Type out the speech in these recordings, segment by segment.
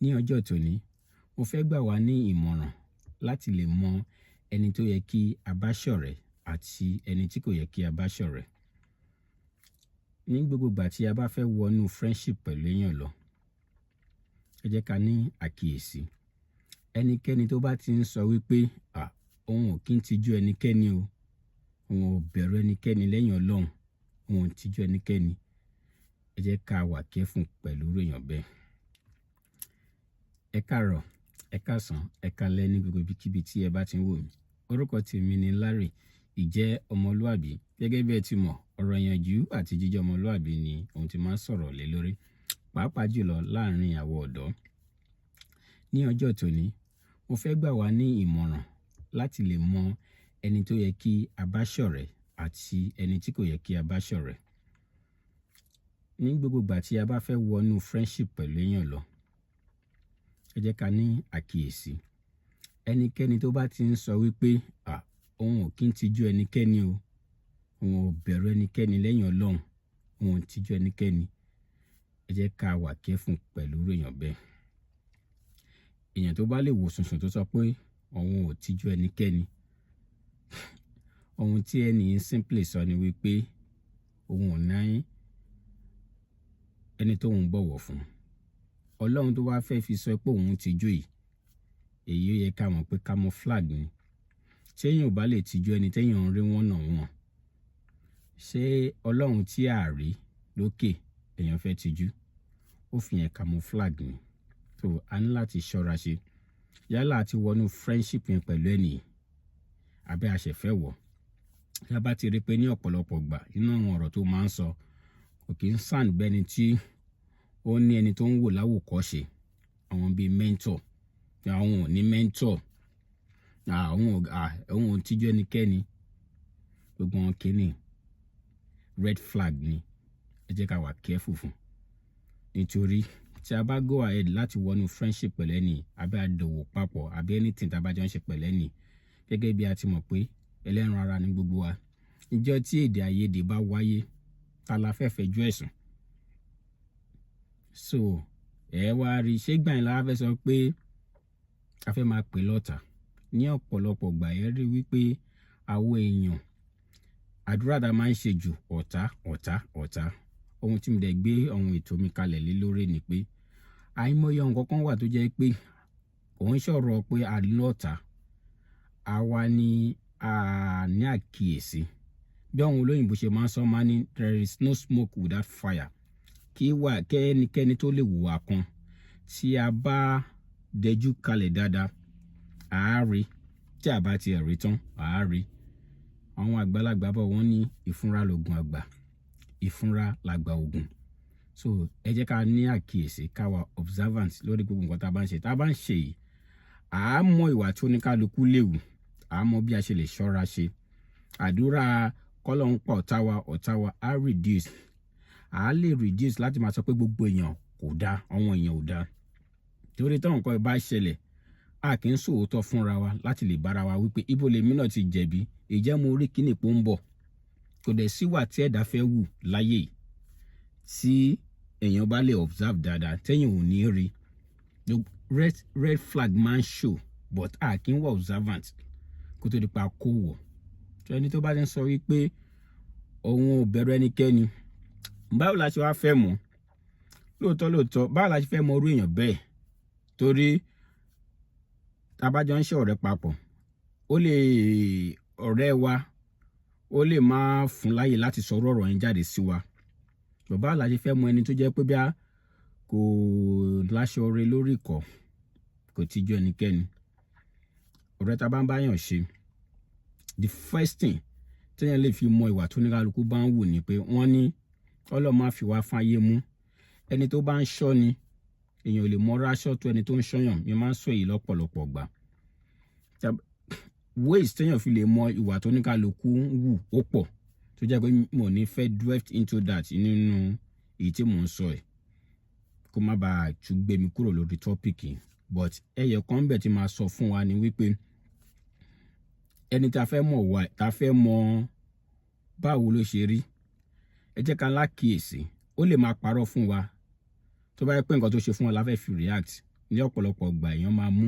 Ní ọjọ́ tòní, mo fẹ́ gbà wá ní ìmọ̀ràn láti lè mọ ẹni tó yẹ kí a bá ṣọ̀rẹ́ àti ẹni tí kò yẹ kí a bá ṣọ̀rẹ́. Ní gbogbo ìgbà tí a bá fẹ́ wọnú friendship pẹ̀lú èèyàn lọ, ẹ jẹ́ ká ní àkíyèsí. Ẹnikẹ́ni tó bá ti ń sọ wípé òun ò kí ń tijú ẹnikẹ́ni o, òun ò bẹ̀rù ẹnikẹ́ni lẹ́yìn Ọlọ́run, òun ò tijú ẹnikẹ́ni, ẹ jẹ́ ká wà careful pẹ̀lú èèyàn bẹ́ẹ̀. Ẹ káàárọ̀, ẹ káàsán, ẹ káalẹ́ ní gbogbo ibikíbi tí ẹ bá ti ń wò mí. Orúkọ tèmi ni Larry, ìjẹ́ ọmọlúàbí. Gẹ́gẹ́ bí ẹ ti mọ̀, ọ̀rọ̀ ìyànjú àti jíjẹ́ ọmọlúàbí ni ohun tí máa ń sọ̀rọ̀ lé lórí, pàápàá jùlọ láàrin àwọn ọ̀dọ́. Ní ọjọ́ tòní, mo fẹ́ gbà wá ní ìmọ̀ràn láti lè mọ ẹni tó yẹ kí a bá ṣọ̀rẹ́ àti ẹni tí kò yẹ kí a bá ṣọ̀rẹ́. Ní gbogbo ìgbà tí a bá fẹ́ wọnú friendship pẹ̀lú èèyàn lọ, ẹ jẹ́ ká ní àkíyèsí. Ẹnikẹ́ni tó bá ti ń sọ wípé òun ò kí ń tijú ẹnikẹ́ni o, òun ò bẹ̀rù ẹnikẹ́ni lẹ́yìn Ọlọ́run, òun ò tijú ẹnikẹ́ni, ẹ jẹ́ ká wà careful pẹ̀lú èèyàn bẹ́ẹ̀. Èèyàn tó bá lè wò sùnsùn tó sọ pé òun ò tijú ẹnikẹ́ni, ohun tí ẹni simply sọ ni wípé òun ò ní ẹni tó ń bọ̀wọ̀ fún. Ọlọ́run tó wá fẹ́ fi sọ pé òun tijú yìí, èyí ó yẹ ká mọ̀ pé camouflage ni. Ṣé èèyàn ò bá lè tijú ẹni téèyàn ń rí wọ́n náà wọ̀n? Ṣé Ọlọ́run tí a rí lókè èèyàn fẹ́ tijú? Ó fi yẹn camouflage ni. So a ní láti ṣọ́ra ṣe. Yálà àti wọnú friendship yẹn pẹ̀lú ẹni àbí a ṣẹ̀ fẹ́ wọ̀. Tí a bá ti rí pé ní ọ̀pọ̀lọpọ̀ ìgbà inú àwọn ọ̀rọ̀ tó máa ń sọ kò kí ń sound bẹ́ni tí ó ní ẹni tó ń wò láwòkọ́ṣe, àwọn bíi mentor, àwọn ò ní mentor, àwọn ò tijú ẹnikẹ́ni, gbogbo wọn kíní red flag ni. Ẹ jẹ́ ká wà careful fún. Nítorí tí a bá go ahead láti wọnú friendship pẹ̀lú ẹni àbí a dòwò papọ̀ àbí anything tá a bá jọ ń ṣe pẹ̀lú ẹni, gẹ́gẹ́ bí a ti mọ̀ pé ẹlẹ́ran ara ni gbogbo wa. Ìjọ́ tí èdè àìyedè bá wáyé, ta la fẹ́ fẹjọ́ ẹ̀sùn? So ẹ wá rí, ṣé gbà yín la fẹ́ sọ pé a fẹ́ máa pè lọ́tà? Ní ọ̀pọ̀lọpọ̀ ìgbà ẹ rí wípé àwọn èèyàn àdúrà tá a máa ń ṣe jù ọ̀tá. Ohun tí mo dẹ̀ gbé ohun ètò mi kalẹ̀ lé lórí ni pé àìmọye nǹkan kan wà tó jẹ́ pé òun ṣọ̀rọ̀ pé a ní ọ̀tá, àwa ni a ní àkíyèsí. Bí àwọn olóyìnbó ṣe máa ń sọ, máa ní there is no smoke without fire. Kí ẹnikẹ́ni tó lè hùwà kan tí a bá dẹjú kalẹ̀ dáadáa, a á rí. Tí a bá ti rí tán, a á rí. Àwọn àgbàlagbà bọ̀ wọ́n ní ìfúnra lògùn àgbà, ìfúnra làgbà ògùn. So ẹ jẹ́ ká ní àkíyèsí, ká wà observant lórí gbogbo nǹkan tá a bá ń ṣe. Tá a bá ń ṣe yìí, a á mọ ìwà tí oníkálukú léwu, a á mọ bí a ṣe lè ṣọ́ra ṣe. Àdúrà k'Ọlọ́run pa ọ̀tá wa á reduce. A á lè reduce láti máa sọ pé gbogbo èèyàn kò dáa, àwọn èèyàn ò dáa. Torí tí nǹkan bá ṣẹlẹ̀, a kì í sòótọ́ fúnra wa láti lè bára wa wípé ibo lèmi náà ti jẹ̀bi, ìjẹ́ mo rí kíní pò ń bọ̀. Kò dẹ̀ síwà tí ẹ̀dá fẹ́ wù láyé yìí tí èèyàn bá lè observe dáadáa tẹ́yìn ò ní rí. Red flag máa ń show, but a kì í wà observant kó tó di pa kó wọ̀. So ẹni tó bá ti ń sọ wípé òun ò bẹ̀rù ẹnikẹ́ni, báwo la ṣe wá fẹ́ mọ̀? Lóòótọ́ báwo la ṣe fẹ́ mọ irú èèyàn bẹ́ẹ̀? Torí tá a bá jọ ń ṣe ọ̀rẹ́ papọ̀, ọ̀rẹ́ wa ó lè máa fún láyè láti sọ ọ̀rọ̀ yẹn jáde sí wa. Báwo la ṣe fẹ́ mọ ẹni tó jẹ́ pé bí a kò láṣọ oore lórí ìkọ́, kò tijú ẹnikẹ́ni? Ọ̀rẹ́ tá a bá ń báyàn ṣe, the first thing téèyàn lè fi mọ ìwà tó oníkálukú bá ń wù ni pé wọ́n ní Ọlọ́run má fi wá fáyé mú. Ẹni tó bá ń ṣọ́ ni, èèyàn ò lè mọ ráṣọ́ tó ẹni tó ń ṣọ́yàn. Mi máa ń sọ èyí lọ́pọ̀lọpọ̀ gbà. Ways téèyàn fi lè mọ ìwà tó oníkálukú ń wù ó pọ̀, tó jẹ́ pé mo ní fẹ́ drift into that nínú èyí tí mò ń sọ ẹ̀, kó má bàa tún gbé mi kúrò lórí tọ́pìkì. But ẹyẹ kan bẹ̀ tí máa sọ fún wa ni wípé ẹni tá a fẹ́ mọ̀ báwo ló ṣe rí, ẹ jẹ́ ká lákìyèsí. Ó lè máa parọ́ fún wa tó bá yẹ pé nǹkan tó ṣe fún wa la fẹ́ fi react. ní ọ̀pọ̀lọpọ̀ ìgbà èèyàn máa mú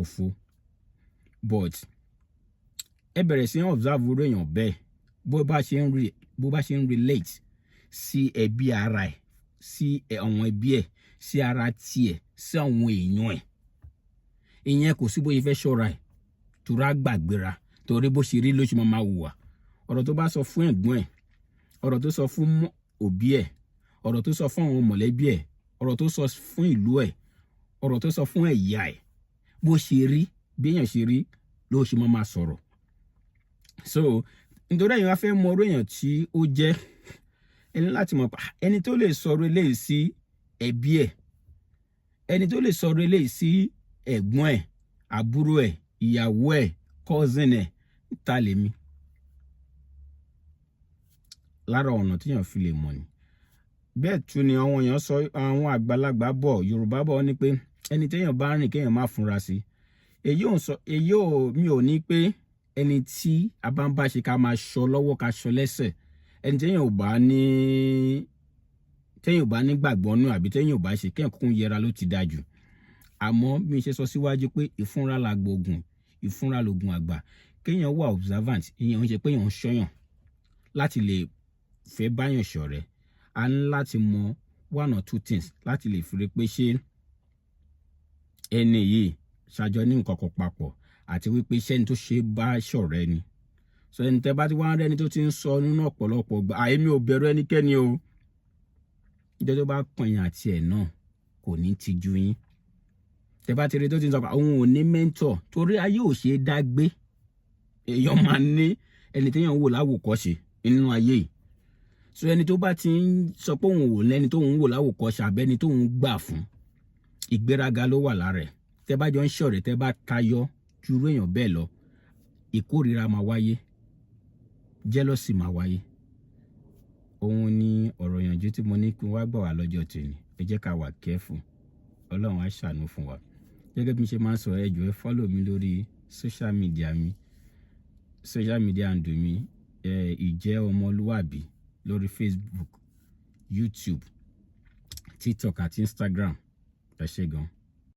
òfo, but ẹ bẹ̀rẹ̀ sí observe irú èèyàn bẹ́ẹ̀ bó bá ṣe ń relate sí ẹbí ara ẹ̀, sí àwọn ẹbí ẹ̀, sí ara tiẹ̀, sí àwọn èèyàn ẹ̀. Ìyẹn kò sí bóyá fẹ́ ṣọ́ra ẹ̀ torí á gbàgbéra, torí bó ṣe rí ló ṣe máa hùwà. Ọ̀rọ̀ tó bá sọ fún ẹ̀gbọ́n ẹ̀, ọ̀rọ̀ tó sọ fún òbí ẹ̀, ọ̀rọ̀ tó sọ fún àwọn mọ̀lẹ́bí ẹ̀, ọ̀rọ̀ tó sọ fún ìlú ẹ̀, ọ̀rọ̀ tó sọ fún ẹ̀yà ẹ̀, bó ṣe rí, bí èèyàn ṣe rí ló ṣe máa sọ̀rọ̀. So nítorí ẹ̀yin wá fẹ́ mọ orú èèyàn tí ó jẹ́, ẹni láti mọ̀ pa ẹni tó lè sọ̀rọ̀ eléyìí sí ẹbí ẹ̀, ẹni tó lè sọ̀rọ̀ eléyìí sí ẹ̀gbọ́n ẹ̀, àbúrò ẹ̀, ìyàwó ẹ̀, cousin ẹ̀, ta lèmi. Lára ọ̀nà tíyàn fi lè mọ̀ ni. Bẹ́ẹ̀ tún ni àwọn èèyàn sọ, àwọn àgbàlagbà bọ̀, Yorùbá bọ̀ ní pé ẹni téèyàn bá rìn kéèyàn má fúnra sí. Mi ò ní pé ẹni tí a bá ń bá ṣe ká máa ṣọ́ lọ́wọ́ ká ṣọ́ lẹ́sẹ̀. Ẹni téèyàn ò bá ní gbàgbọ́ nù àbí téèyàn ò bá ṣe kéèyàn kúkú yẹra ló ti dáa jù. Àmọ́ bí mo ṣe sọ síwájú pé ìfúnra làgbògùn, ìfúnra lògùn àgbà. Kéèyàn wà observant, ìyẹn ò ń ṣe pé èèyàn ń ṣọ́yàn láti lè fẹ́ báyàn ṣọ̀rẹ́. A ní láti mọ one or two things láti lè fi rí pé ṣé ẹni yìí ṣàjọ ní nǹkan kan papọ̀ àti wípé iṣẹ́ ẹni tó ṣe bá ṣọ̀rẹ́ ni. So ẹni tẹ́ bá ti wá ń rẹ́ni tó ti ń sọ nínú ọ̀pọ̀lọpọ̀ gbà èmi ò bẹ̀rù ẹnikẹ́ni o. Ìjọ tó bá pọ̀yìn àti ẹ̀ náà kò ní tijú yín. Tẹ́ bá ti rí tó ti ń sọ pé òun ò ní mentor torí ayé ò ṣe é dá gbé. Èèyàn máa ní ẹni téèyàn wò láwòkọ́ṣe nínú ayé yìí. So ẹni tó bá ti ń sọ pé òun wò lẹ́ni tó ń wò láwòkọ́ṣe àbẹ́ni tó ń gbà fún, ìgbéraga ló wà lára ẹ̀. Tẹ́ bá jọ ń ṣọ̀rẹ́, tẹ́ bá tayọ ju irú èèyàn bẹ́ẹ̀ lọ, ìkórìíra máa wáyé, jealousy máa wáyé. Òun ni ọ̀rọ̀ ìyànjú tí mo ní kí n wá gbà wá lọ́jọ́ tòní. Ẹ jẹ́ ká wà careful. Ọlọ́run á ṣàánú fún wa. Gẹ́gẹ́ bí mo ṣe máa ń sọ, ẹ jọ̀ọ́ ẹ follow mi lórí social media handle mi, Ìjẹ́ Ọmọlúwàbí lórí Facebook, YouTube, TikTok àti Instagram. Ẹ ṣé gan.